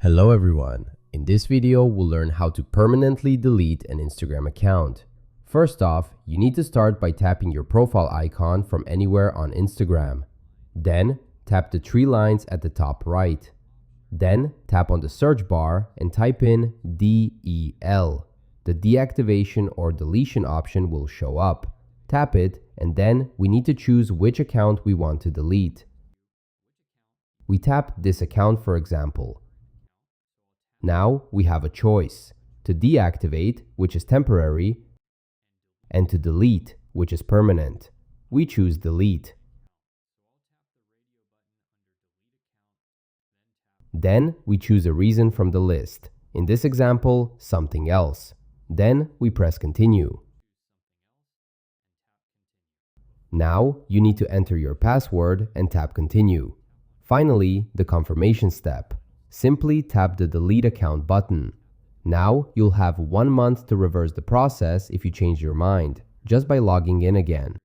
Hello everyone. In this video, we'll learn how to permanently delete an Instagram account. First off, you need to start by tapping your profile icon from anywhere on Instagram. Then, tap the three lines at the top right. Then, tap on the search bar and type in DEL. The deactivation or deletion option will show up. Tap it, and then we need to choose which account we want to delete. We tap this account, for example. Now we have a choice: to deactivate, which is temporary, and to delete, which is permanent. We choose delete. Then we choose a reason from the list. In this example, something else. Then we press continue. Now you need to enter your password and tap continue. Finally, the confirmation step. Simply tap the delete account button. Now you'll have 1 month to reverse the process if you change your mind, just by logging in again.